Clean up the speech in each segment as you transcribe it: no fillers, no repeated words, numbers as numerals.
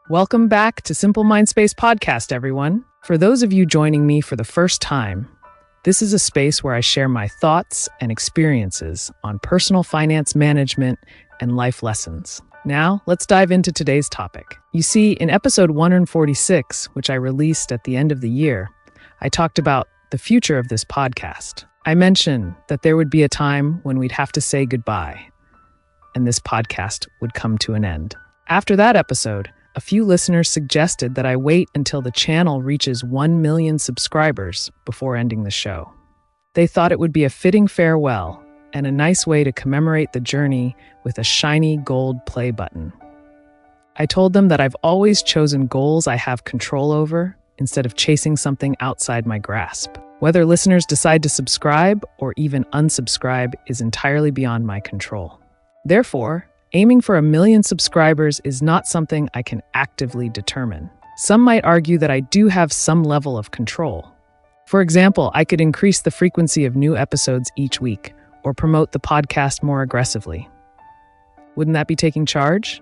Welcome back to Simple Mindspace Podcast, everyone. For those of you joining me for the first time, this is a space where I share my thoughts and experiences on personal finance management and life lessons. Now, let's dive into today's topic. You see, in episode 146, which I released at the end of the year, I talked about the future of this podcast. I mentioned that there would be a time when we'd have to say goodbye, and this podcast would come to an end. After that episode, a few listeners suggested that I wait until the channel reaches 1 million subscribers before ending the show. They thought it would be a fitting farewell and a nice way to commemorate the journey with a shiny gold play button. I told them that I've always chosen goals I have control over instead of chasing something outside my grasp. Whether listeners decide to subscribe or even unsubscribe is entirely beyond my control. Therefore, aiming for 1 million subscribers is not something I can actively determine. Some might argue that I do have some level of control. For example, I could increase the frequency of new episodes each week or promote the podcast more aggressively. Wouldn't that be taking charge?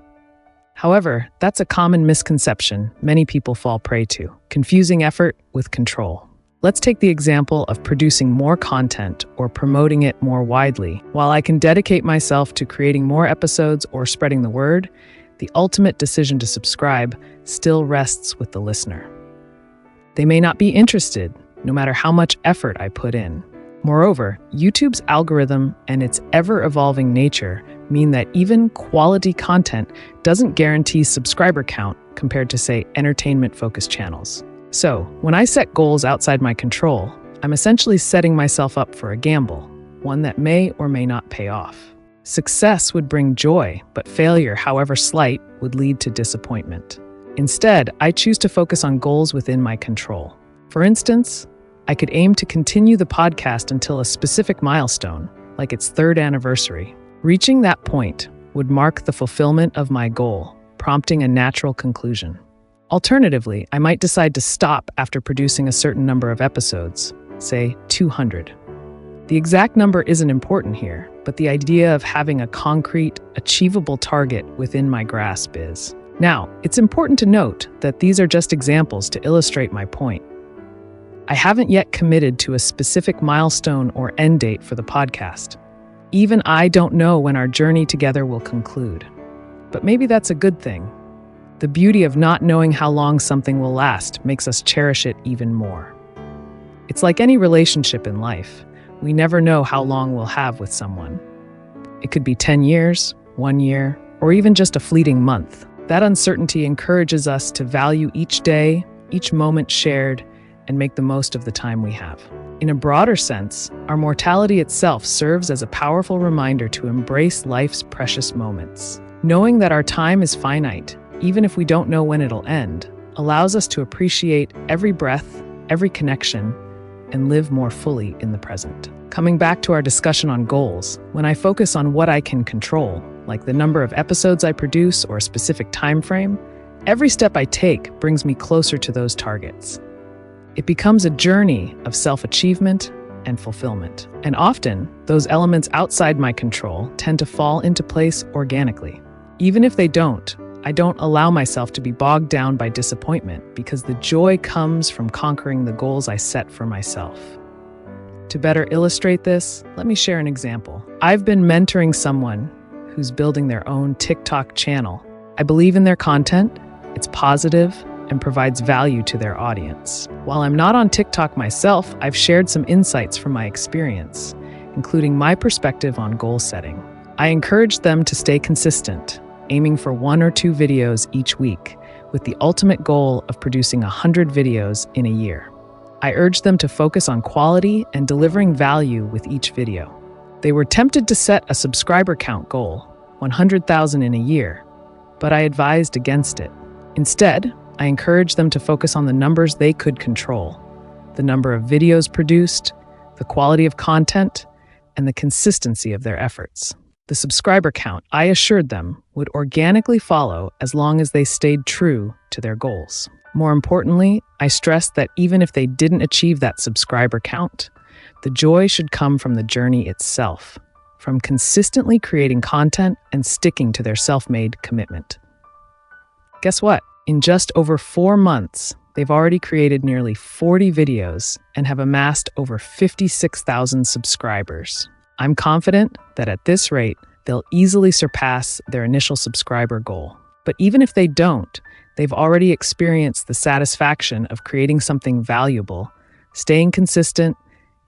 However, that's a common misconception many people fall prey to, confusing effort with control. Let's take the example of producing more content or promoting it more widely. While I can dedicate myself to creating more episodes or spreading the word, the ultimate decision to subscribe still rests with the listener. They may not be interested, no matter how much effort I put in. Moreover, YouTube's algorithm and its ever-evolving nature mean that even quality content doesn't guarantee subscriber count compared to, say, entertainment-focused channels. So, when I set goals outside my control, I'm essentially setting myself up for a gamble, one that may or may not pay off. Success would bring joy, but failure, however slight, would lead to disappointment. Instead, I choose to focus on goals within my control. For instance, I could aim to continue the podcast until a specific milestone, like its 3rd anniversary. Reaching that point would mark the fulfillment of my goal, prompting a natural conclusion. Alternatively, I might decide to stop after producing a certain number of episodes, say 200. The exact number isn't important here, but the idea of having a concrete, achievable target within my grasp is. Now, it's important to note that these are just examples to illustrate my point. I haven't yet committed to a specific milestone or end date for the podcast. Even I don't know when our journey together will conclude. But maybe that's a good thing. The beauty of not knowing how long something will last makes us cherish it even more. It's like any relationship in life. We never know how long we'll have with someone. It could be 10 years, 1 year, or even just a fleeting month. That uncertainty encourages us to value each day, each moment shared, and make the most of the time we have. In a broader sense, our mortality itself serves as a powerful reminder to embrace life's precious moments. Knowing that our time is finite, even if we don't know when it'll end, allows us to appreciate every breath, every connection, and live more fully in the present. Coming back to our discussion on goals, when I focus on what I can control, like the number of episodes I produce or a specific time frame, every step I take brings me closer to those targets. It becomes a journey of self-achievement and fulfillment. And often, those elements outside my control tend to fall into place organically. Even if they don't, I don't allow myself to be bogged down by disappointment because the joy comes from conquering the goals I set for myself. To better illustrate this, let me share an example. I've been mentoring someone who's building their own TikTok channel. I believe in their content, it's positive, and provides value to their audience. While I'm not on TikTok myself, I've shared some insights from my experience, including my perspective on goal setting. I encourage them to stay consistent, aiming for 1 or 2 videos each week, with the ultimate goal of producing 100 videos in a year. I urged them to focus on quality and delivering value with each video. They were tempted to set a subscriber count goal, 100,000 in a year, but I advised against it. Instead, I encouraged them to focus on the numbers they could control: the number of videos produced, the quality of content, and the consistency of their efforts. The subscriber count, I assured them, would organically follow as long as they stayed true to their goals. More importantly, I stressed that even if they didn't achieve that subscriber count, the joy should come from the journey itself, from consistently creating content and sticking to their self-made commitment. Guess what? In just over 4 months, they've already created nearly 40 videos and have amassed over 56,000 subscribers. I'm confident that at this rate, they'll easily surpass their initial subscriber goal. But even if they don't, they've already experienced the satisfaction of creating something valuable, staying consistent,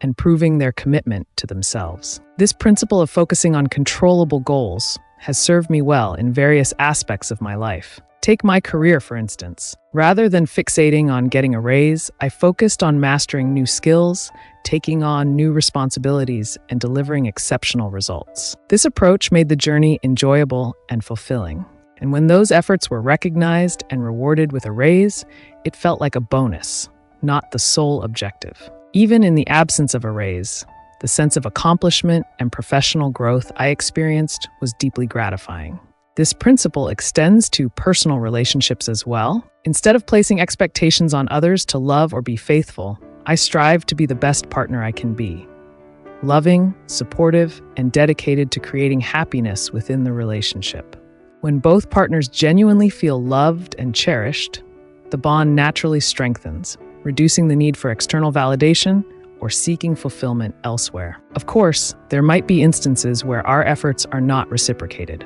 and proving their commitment to themselves. This principle of focusing on controllable goals has served me well in various aspects of my life. Take my career, for instance. Rather than fixating on getting a raise, I focused on mastering new skills, taking on new responsibilities, and delivering exceptional results. This approach made the journey enjoyable and fulfilling. And when those efforts were recognized and rewarded with a raise, it felt like a bonus, not the sole objective. Even in the absence of a raise, the sense of accomplishment and professional growth I experienced was deeply gratifying. This principle extends to personal relationships as well. Instead of placing expectations on others to love or be faithful, I strive to be the best partner I can be. Loving, supportive, and dedicated to creating happiness within the relationship. When both partners genuinely feel loved and cherished, the bond naturally strengthens, reducing the need for external validation or seeking fulfillment elsewhere. Of course, there might be instances where our efforts are not reciprocated.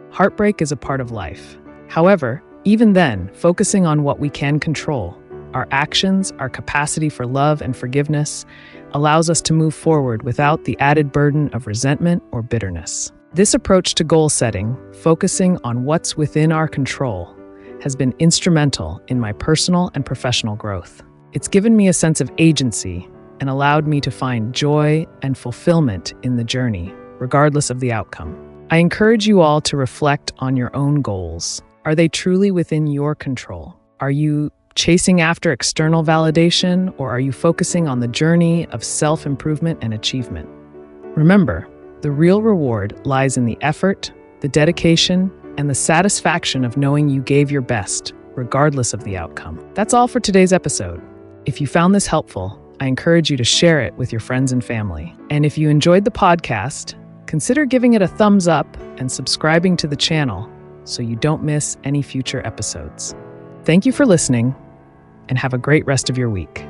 Heartbreak is a part of life. However, even then, focusing on what we can control, our actions, our capacity for love and forgiveness, allows us to move forward without the added burden of resentment or bitterness. This approach to goal setting, focusing on what's within our control, has been instrumental in my personal and professional growth. It's given me a sense of agency and allowed me to find joy and fulfillment in the journey, regardless of the outcome. I encourage you all to reflect on your own goals. Are they truly within your control? Are you chasing after external validation, or are you focusing on the journey of self-improvement and achievement? Remember, the real reward lies in the effort, the dedication, and the satisfaction of knowing you gave your best, regardless of the outcome. That's all for today's episode. If you found this helpful, I encourage you to share it with your friends and family. And if you enjoyed the podcast, consider giving it a thumbs up and subscribing to the channel so you don't miss any future episodes. Thank you for listening, and have a great rest of your week.